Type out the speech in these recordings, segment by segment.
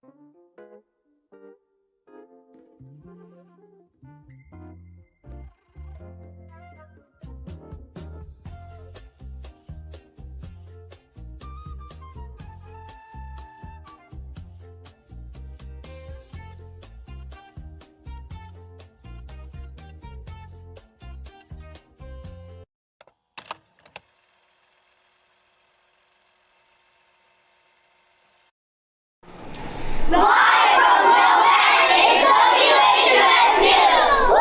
Live from Wilmette, it's WHMS News! Woo!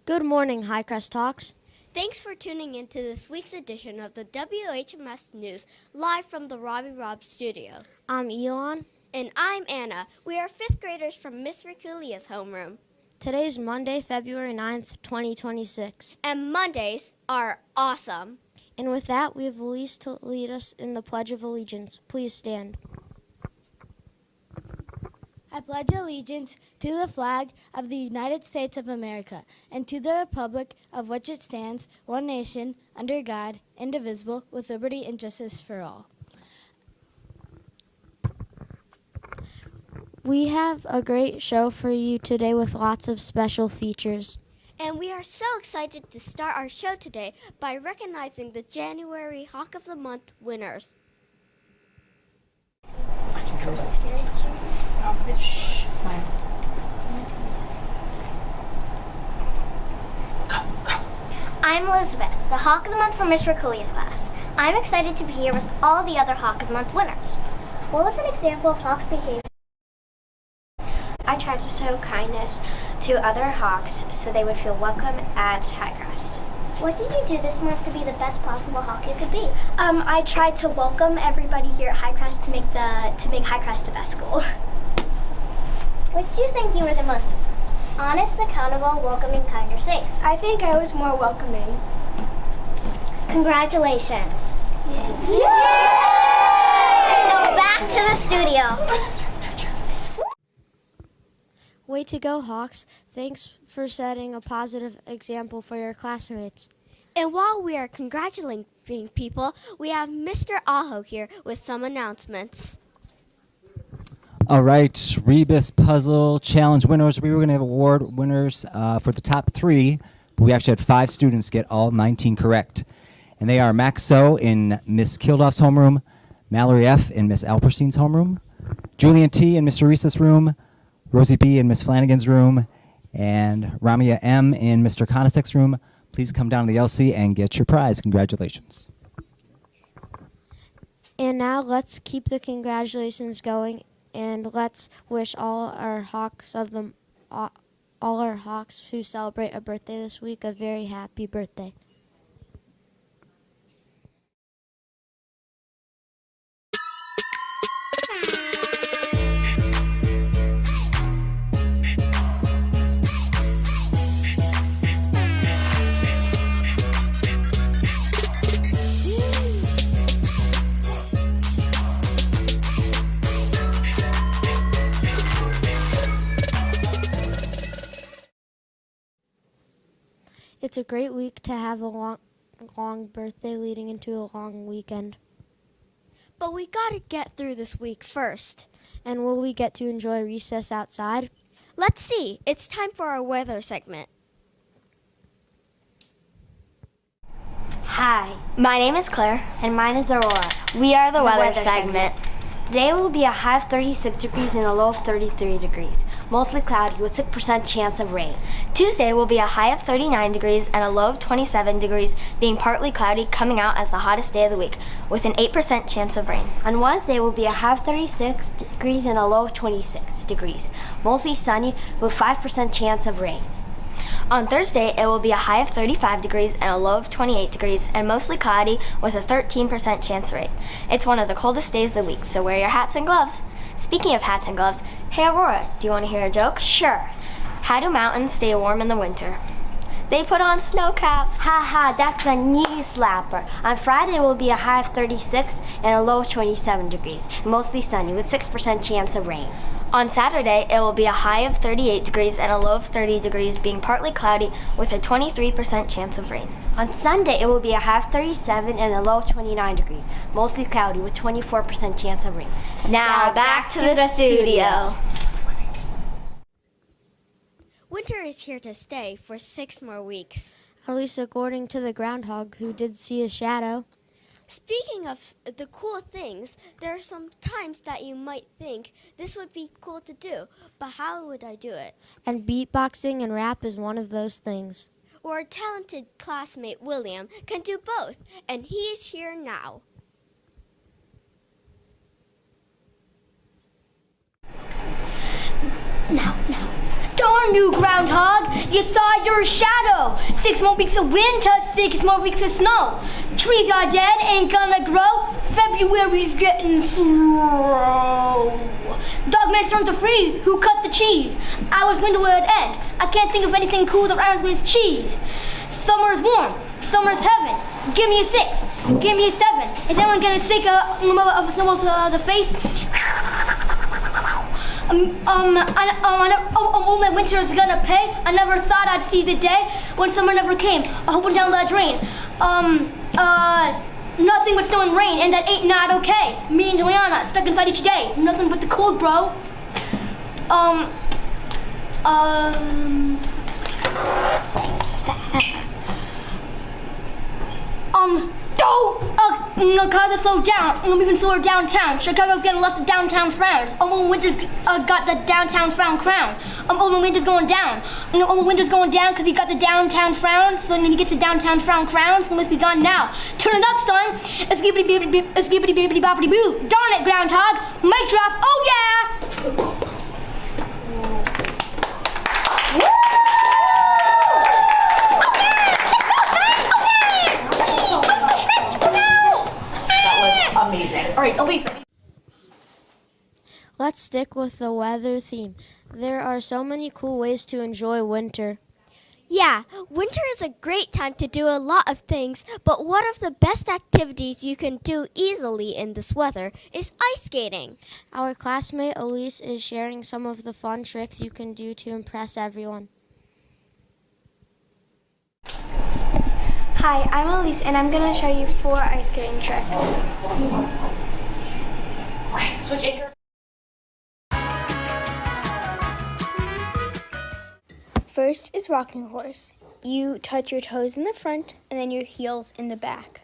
Good morning, Highcrest Talks. Thanks for tuning in to this week's edition of the WHMS News, live from the Robbie Rob studio. I'm Elon. And I'm Anna. We are 5th graders from Miss Raccuglia's homeroom. Today's Monday, February 9th, 2026. And Mondays are awesome. And with that, we have Elise to lead us in the Pledge of Allegiance. Please stand. I pledge allegiance to the flag of the United States of America and to the republic of which it stands, one nation, under God, indivisible, with liberty and justice for all. We have a great show for you today with lots of special features. And we are so excited to start our show today by recognizing the January Hawk of the Month winners. Shh, smile. I'm Elizabeth, the Hawk of the Month from Miss Raccuglia's class. I'm excited to be here with all the other Hawk of the Month winners. What was an example of Hawk's behavior? I tried to show kindness to other Hawks so they would feel welcome at Highcrest. What did you do this month to be the best possible Hawk you could be? I tried to welcome everybody here at Highcrest to make Highcrest the best school. Which do you think you were the most this month? Honest, accountable, welcoming, kind, or safe? I think I was more welcoming. Congratulations. Yay! Now back to the studio. Way to go, Hawks. Thanks for setting a positive example for your classmates. And while we are congratulating people, we have Mr. Aho here with some announcements. All right, Rebus Puzzle Challenge winners. We were going to have award winners for the top 3, but we actually had 5 students get all 19 correct. And they are Max So in Miss Kildoff's homeroom, Mallory F. in Miss Alperstein's homeroom, Julian T. in Mr. Reese's room, Rosie B. in Miss Flanagan's room, and Ramia M. in Mr. Konasek's room. Please come down to the LC and get your prize. Congratulations. And now let's keep the congratulations going. And let's wish all our Hawks who celebrate a birthday this week a very happy birthday. It's a great week to have a long birthday leading into a long weekend. But we gotta get through this week first. And will we get to enjoy recess outside? Let's see. It's time for our weather segment. Hi, my name is Claire. And mine is Aurora. We are the weather segment. Today will be a high of 36 degrees and a low of 33 degrees. Mostly cloudy with 6% chance of rain. Tuesday will be a high of 39 degrees and a low of 27 degrees, being partly cloudy, coming out as the hottest day of the week, with an 8% chance of rain. On Wednesday will be a high of 36 degrees and a low of 26 degrees. Mostly sunny with 5% chance of rain. On Thursday, it will be a high of 35 degrees and a low of 28 degrees, and mostly cloudy with a 13% chance of rain. It's one of the coldest days of the week, so wear your hats and gloves. Speaking of hats and gloves, hey Aurora, do you want to hear a joke? Sure. How do mountains stay warm in the winter? They put on snow caps. Haha, that's a knee slapper. On Friday, it will be a high of 36 and a low of 27 degrees, mostly sunny with 6% chance of rain. On Saturday, it will be a high of 38 degrees and a low of 30 degrees, being partly cloudy with a 23% chance of rain. On Sunday, it will be a high of 37 and a low of 29 degrees, mostly cloudy with 24% chance of rain. Now back to the studio. Winter is here to stay for 6 more weeks. At least according to the groundhog, who did see a shadow. Speaking of the cool things, there are some times that you might think this would be cool to do, but how would I do it? And beatboxing and rap is one of those things. Our talented classmate William can do both, and he is here now. Now. Darn you, groundhog! You saw your shadow! 6 more weeks of winter, 6 more weeks of snow. Trees are dead, ain't gonna grow. February's getting slow. Dogman's starting to freeze. Who cut the cheese? I was winter where it end. I can't think of anything cool that rhymes with cheese. Summer's warm. Summer's heaven. Give me a 6. Give me a 7. Is anyone getting sick of snow to the face? My winter is gonna pay. I never thought I'd see the day when summer never came. I hope down that drain. Nothing but snow and rain, and that ain't not okay. Me and Juliana stuck inside each day. Nothing but the cold, bro. Chicago slow down. I'm even slower downtown. Chicago's getting lots of downtown frowns. Winter's got the downtown frown crown. Winter's going down. Winter's going down because he got the downtown frowns. So when he gets the downtown frown crowns, he must be gone now. Turn it up, son. A skibbity babbity boppity boo. Darn it, groundhog. Mic drop. Oh yeah. Amazing. All right, Elisa. Let's stick with the weather theme. There are so many cool ways to enjoy winter. Yeah, winter is a great time to do a lot of things, but one of the best activities you can do easily in this weather is ice skating. Our classmate Elise is sharing some of the fun tricks you can do to impress everyone. Hi, I'm Elise, and I'm going to show you 4 ice skating tricks. Right, switch anchors. First is rocking horse. You touch your toes in the front and then your heels in the back.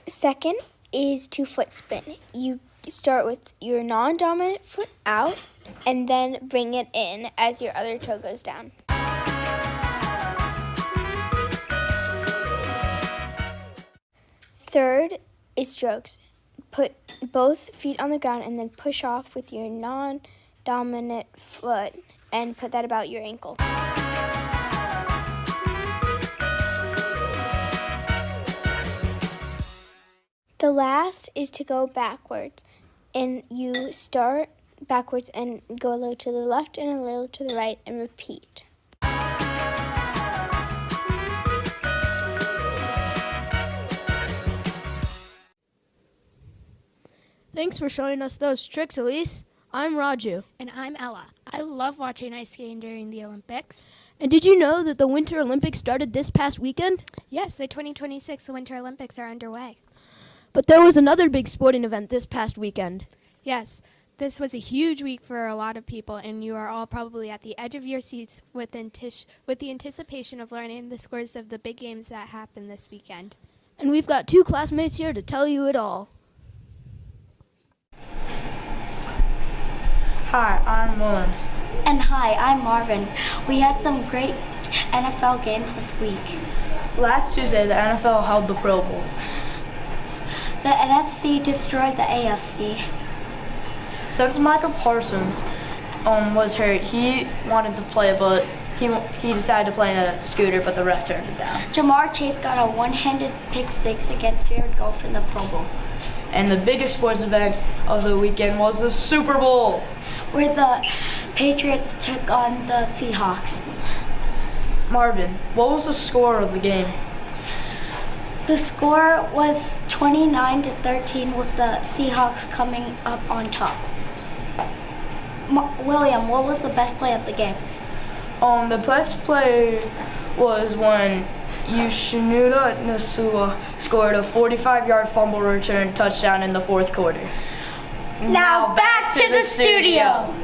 Second is 2-foot spin. You start with your non-dominant foot out and then bring it in as your other toe goes down. Third is strokes. Put both feet on the ground and then push off with your non-dominant foot and put that about your ankle. The last is to go backwards, and you start backwards and go a little to the left and a little to the right and repeat. Thanks for showing us those tricks, Elise. I'm Raju. And I'm Ella. I love watching ice skating during the Olympics. And did you know that the Winter Olympics started this past weekend? Yes, the 2026 Winter Olympics are underway. But there was another big sporting event this past weekend. Yes, this was a huge week for a lot of people, and you are all probably at the edge of your seats with the anticipation of learning the scores of the big games that happened this weekend. And we've got 2 classmates here to tell you it all. Hi, I'm Mullen. And hi, I'm Marvin. We had some great NFL games this week. Last Tuesday, the NFL held the Pro Bowl. The NFC destroyed the AFC. Since Michael Parsons was hurt, he wanted to play, but he decided to play in a scooter, but the ref turned it down. Jamar Chase got a one-handed pick 6 against Jared Goff in the Pro Bowl. And the biggest sports event of the weekend was the Super Bowl, where the Patriots took on the Seahawks. Marvin, what was the score of the game? The score was 29-13 with the Seahawks coming up on top. William, what was the best play of the game? The best play was when Yushinuda Nasua scored a 45-yard fumble return touchdown in the fourth quarter. Now back to the studio.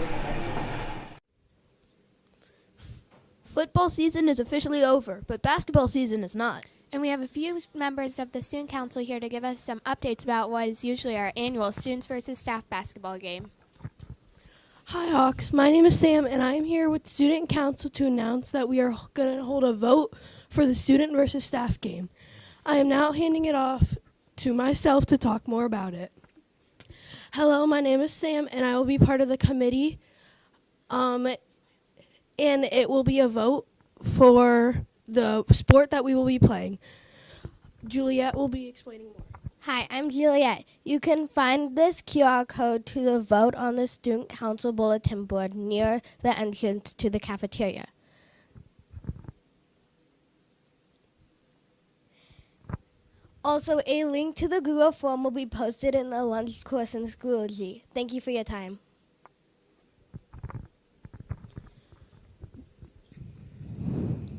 Football season is officially over, but basketball season is not. And we have a few members of the Student Council here to give us some updates about what is usually our annual Students versus Staff basketball game. Hi Hawks, my name is Sam and I am here with Student Council to announce that we are going to hold a vote for the student versus staff game. I am now handing it off to myself to talk more about it. Hello, my name is Sam and I will be part of the committee and it will be a vote for the sport that we will be playing. Juliet will be explaining more. Hi, I'm Juliet. You can find this QR code to the vote on the Student Council bulletin board near the entrance to the cafeteria. Also, a link to the Google form will be posted in the lunch course in Schoology. Thank you for your time.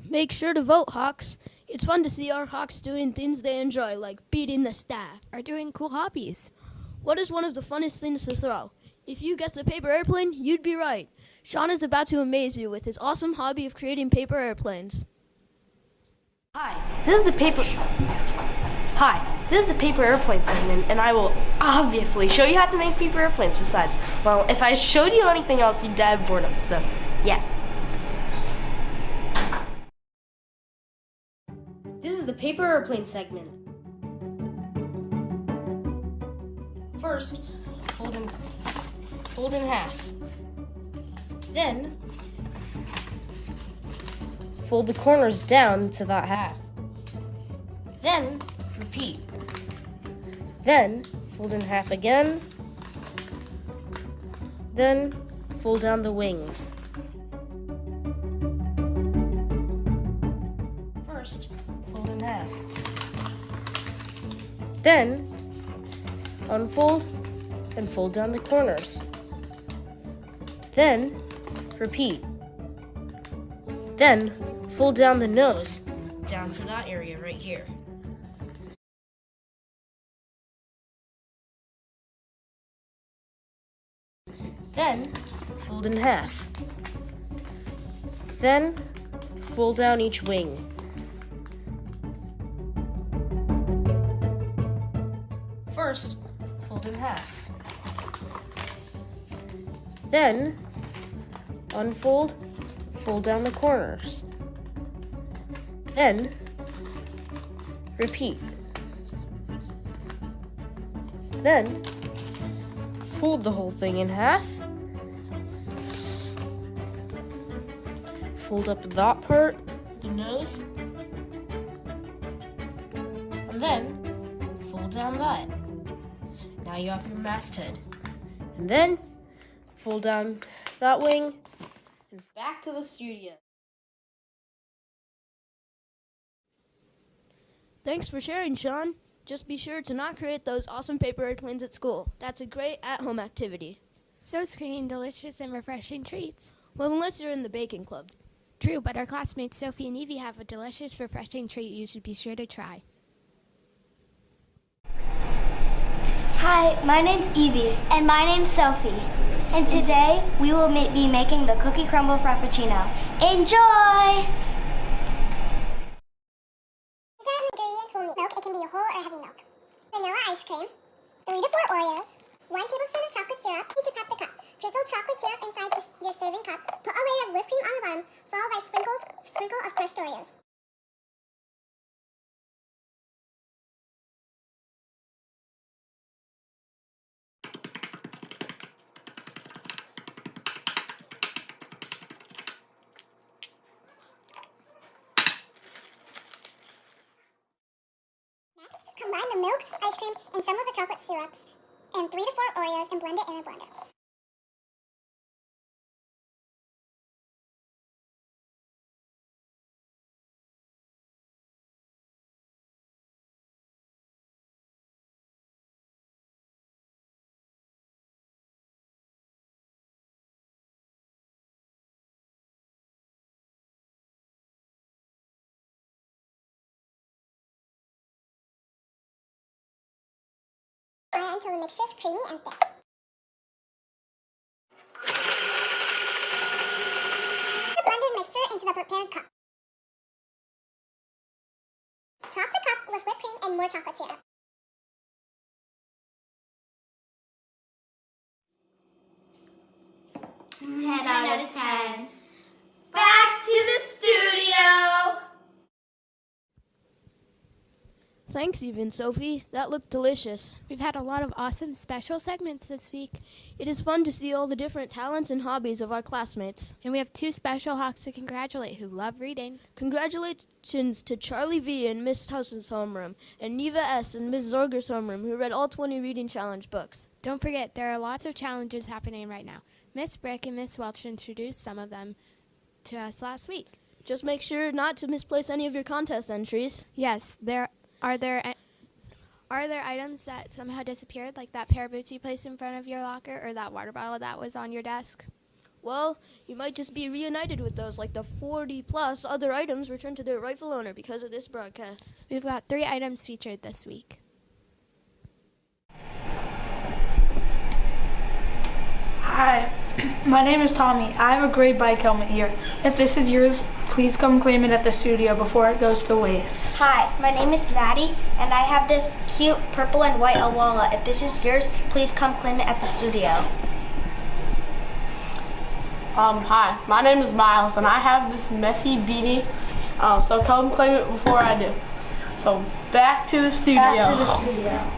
Make sure to vote, Hawks. It's fun to see our Hawks doing things they enjoy, like beating the staff. Or doing cool hobbies. What is one of the funnest things to throw? If you guessed a paper airplane, you'd be right. Sean is about to amaze you with his awesome hobby of creating paper airplanes. Hi, this is the paper airplane segment, and I will obviously show you how to make paper airplanes. Besides, well, if I showed you anything else, you'd die of boredom. So, yeah. This is the paper airplane segment. First, fold in half. Then, fold the corners down to that half. Then, repeat. Then, fold in half again. Then, fold down the wings. First, fold in half. Then, unfold and fold down the corners. Then, repeat. Then, fold down the nose, down to that area right here. Then, fold in half. Then, fold down each wing. First, fold in half. Then, unfold, fold down the corners. Then, repeat. Then, fold the whole thing in half. Fold up that part, the nose. And then, fold down that. Now you have your masthead. And then, fold down that wing, and back to the studio. Thanks for sharing, Sean. Just be sure to not create those awesome paper airplanes at school. That's a great at-home activity. So is creating delicious and refreshing treats. Well, unless you're in the baking club. True, but our classmates Sophie and Evie have a delicious, refreshing treat you should be sure to try. Hi, my name's Evie. And my name's Sophie. And today, we will be making the cookie crumble frappuccino. Enjoy! These are the ingredients we'll need. Milk, it can be a whole or heavy milk. Vanilla ice cream, 3 to 4 Oreos, 1 tablespoon of chocolate syrup. You need to prep the cup. Drizzle chocolate syrup inside your serving cup. Put a layer of whipped cream on the bottom, followed by sprinkle of crushed Oreos. Combine the milk, ice cream, and some of the chocolate syrups and 3 to 4 Oreos and blend it in a blender. until the mixture is creamy and thick. Put the blended mixture into the prepared cup. Top the cup with whipped cream and more chocolate syrup. Ten out of 10. Back to the studio. Thanks, even Sophie. That looked delicious. We've had a lot of awesome special segments this week. It is fun to see all the different talents and hobbies of our classmates. And we have 2 special Hawks to congratulate who love reading. Congratulations to Charlie V. and Miss House's homeroom, and Neva S. and Miss Zorger's homeroom, who read all 20 Reading Challenge books. Don't forget, there are lots of challenges happening right now. Miss Brick and Miss Welch introduced some of them to us last week. Just make sure not to misplace any of your contest entries. Yes, Are there items that somehow disappeared, like that pair of boots you placed in front of your locker or that water bottle that was on your desk? Well, you might just be reunited with those, like the 40-plus other items returned to their rightful owner because of this broadcast. We've got 3 items featured this week. Hi, my name is Tommy. I have a great bike helmet here. If this is yours, please come claim it at the studio before it goes to waste. Hi, my name is Maddie, and I have this cute purple and white Awala. If this is yours, please come claim it at the studio. Hi, my name is Miles, and I have this messy beanie, so come claim it before I do. So, back to the studio. Back to the studio.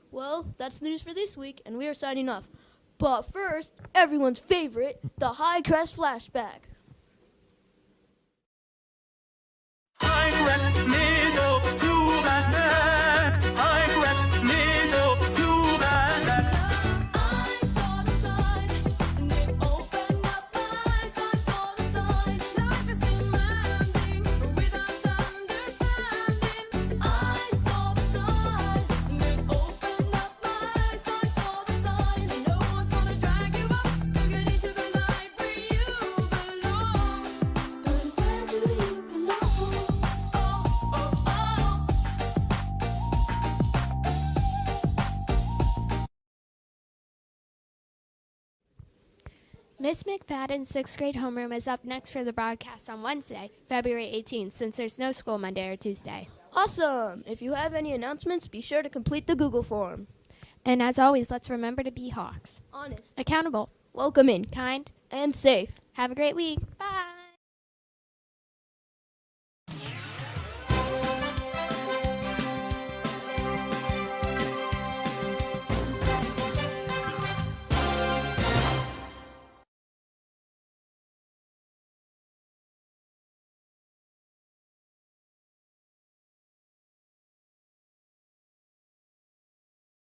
Well, that's the news for this week, and we are signing off. But first, everyone's favorite, the High Crest Flashback. High Crest Middle School Flashback. High Crest Middle School Flashback. Miss McFadden's 6th grade homeroom is up next for the broadcast on Wednesday, February 18th, since there's no school Monday or Tuesday. Awesome! If you have any announcements, be sure to complete the Google form. And as always, let's remember to be Hawks. Honest. Accountable. Welcoming. Kind. And safe. Have a great week.